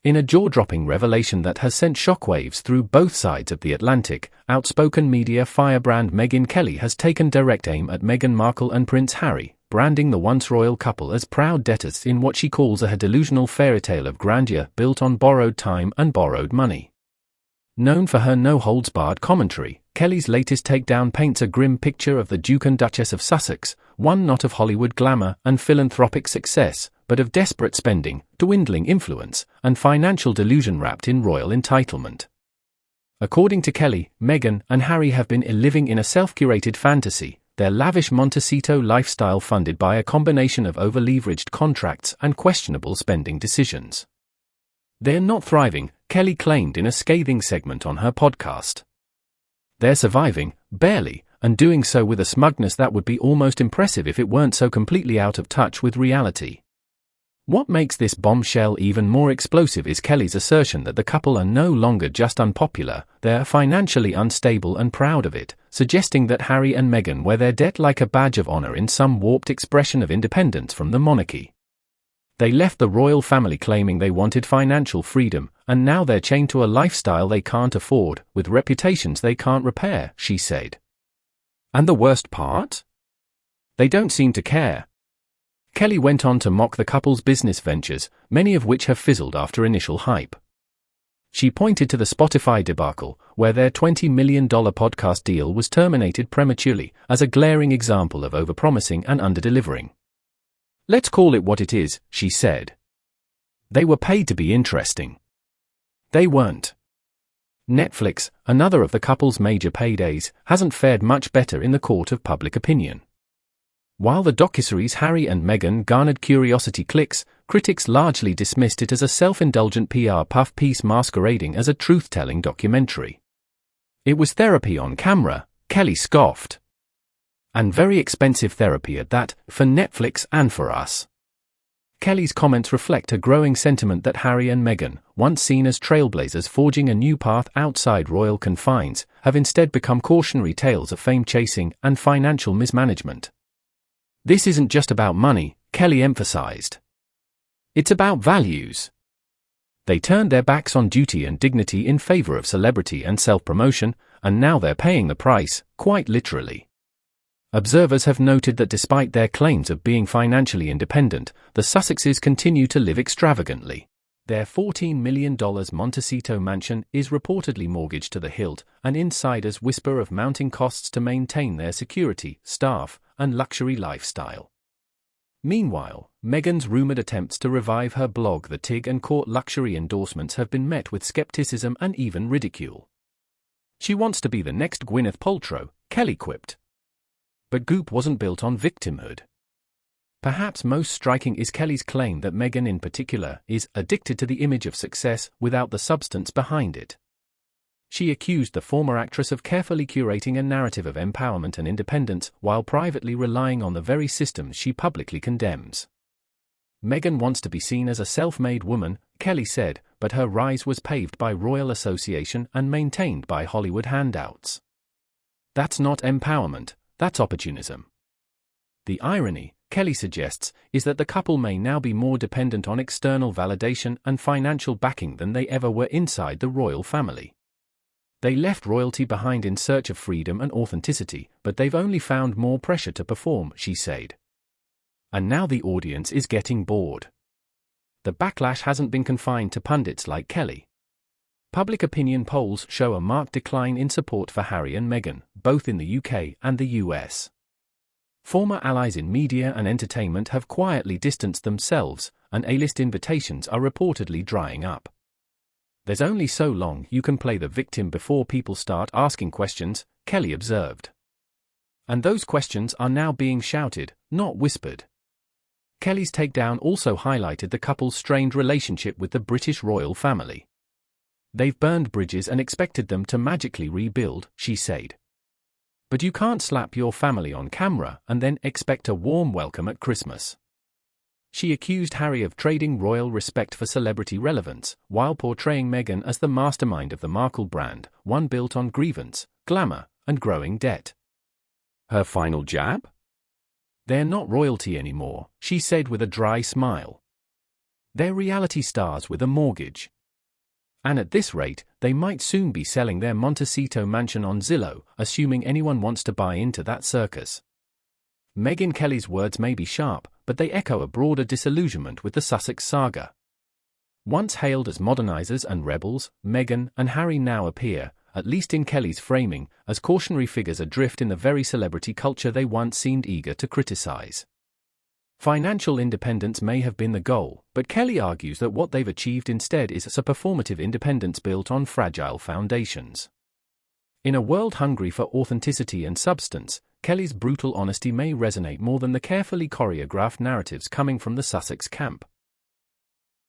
In a jaw-dropping revelation that has sent shockwaves through both sides of the Atlantic, outspoken media firebrand Megyn Kelly has taken direct aim at Meghan Markle and Prince Harry, branding the once royal couple as proud debtors in what she calls a delusional fairytale of grandeur built on borrowed time and borrowed money. Known for her no-holds-barred commentary, Kelly's latest takedown paints a grim picture of the Duke and Duchess of Sussex, one not of Hollywood glamour and philanthropic success, but of desperate spending, dwindling influence, and financial delusion wrapped in royal entitlement. According to Kelly, Meghan and Harry have been living in a self-curated fantasy, their lavish Montecito lifestyle funded by a combination of over-leveraged contracts and questionable spending decisions. They're not thriving, Kelly claimed in a scathing segment on her podcast. They're surviving, barely, and doing so with a smugness that would be almost impressive if it weren't so completely out of touch with reality. What makes this bombshell even more explosive is Kelly's assertion that the couple are no longer just unpopular, they're financially unstable and proud of it, suggesting that Harry and Meghan wear their debt like a badge of honor in some warped expression of independence from the monarchy. They left the royal family claiming they wanted financial freedom, and now they're chained to a lifestyle they can't afford, with reputations they can't repair, she said. And the worst part? They don't seem to care. Kelly went on to mock the couple's business ventures, many of which have fizzled after initial hype. She pointed to the Spotify debacle, where their $20 million podcast deal was terminated prematurely, as a glaring example of overpromising and underdelivering. Let's call it what it is, she said. They were paid to be interesting. They weren't. Netflix, another of the couple's major paydays, hasn't fared much better in the court of public opinion. While the docuseries Harry and Meghan garnered curiosity clicks, critics largely dismissed it as a self-indulgent PR puff piece masquerading as a truth-telling documentary. It was therapy on camera, Kelly scoffed. And very expensive therapy at that, for Netflix and for us. Kelly's comments reflect a growing sentiment that Harry and Meghan, once seen as trailblazers forging a new path outside royal confines, have instead become cautionary tales of fame-chasing and financial mismanagement. This isn't just about money, Kelly emphasized. It's about values. They turned their backs on duty and dignity in favor of celebrity and self-promotion, and now they're paying the price, quite literally. Observers have noted that despite their claims of being financially independent, the Sussexes continue to live extravagantly. Their $14 million Montecito mansion is reportedly mortgaged to the hilt, and insiders whisper of mounting costs to maintain their security, staff, and luxury lifestyle. Meanwhile, Meghan's rumored attempts to revive her blog The Tig and court luxury endorsements have been met with skepticism and even ridicule. She wants to be the next Gwyneth Paltrow, Kelly quipped. But Goop wasn't built on victimhood. Perhaps most striking is Kelly's claim that Meghan in particular is addicted to the image of success without the substance behind it. She accused the former actress of carefully curating a narrative of empowerment and independence while privately relying on the very systems she publicly condemns. Meghan wants to be seen as a self-made woman, Kelly said, but her rise was paved by royal association and maintained by Hollywood handouts. That's not empowerment, that's opportunism. The irony, Kelly suggests, is that the couple may now be more dependent on external validation and financial backing than they ever were inside the royal family. They left royalty behind in search of freedom and authenticity, but they've only found more pressure to perform, she said. And now the audience is getting bored. The backlash hasn't been confined to pundits like Kelly. Public opinion polls show a marked decline in support for Harry and Meghan, both in the UK and the US. Former allies in media and entertainment have quietly distanced themselves, and A-list invitations are reportedly drying up. There's only so long you can play the victim before people start asking questions, Kelly observed. And those questions are now being shouted, not whispered. Kelly's takedown also highlighted the couple's strained relationship with the British royal family. They've burned bridges and expected them to magically rebuild, she said. But you can't slap your family on camera and then expect a warm welcome at Christmas. She accused Harry of trading royal respect for celebrity relevance, while portraying Meghan as the mastermind of the Markle brand, one built on grievance, glamour, and growing debt. Her final jab? They're not royalty anymore, she said with a dry smile. They're reality stars with a mortgage. And at this rate, they might soon be selling their Montecito mansion on Zillow, assuming anyone wants to buy into that circus. Megyn Kelly's words may be sharp, but they echo a broader disillusionment with the Sussex saga. Once hailed as modernizers and rebels, Meghan and Harry now appear, at least in Kelly's framing, as cautionary figures adrift in the very celebrity culture they once seemed eager to criticize. Financial independence may have been the goal, but Kelly argues that what they've achieved instead is a performative independence built on fragile foundations. In a world hungry for authenticity and substance, Kelly's brutal honesty may resonate more than the carefully choreographed narratives coming from the Sussex camp.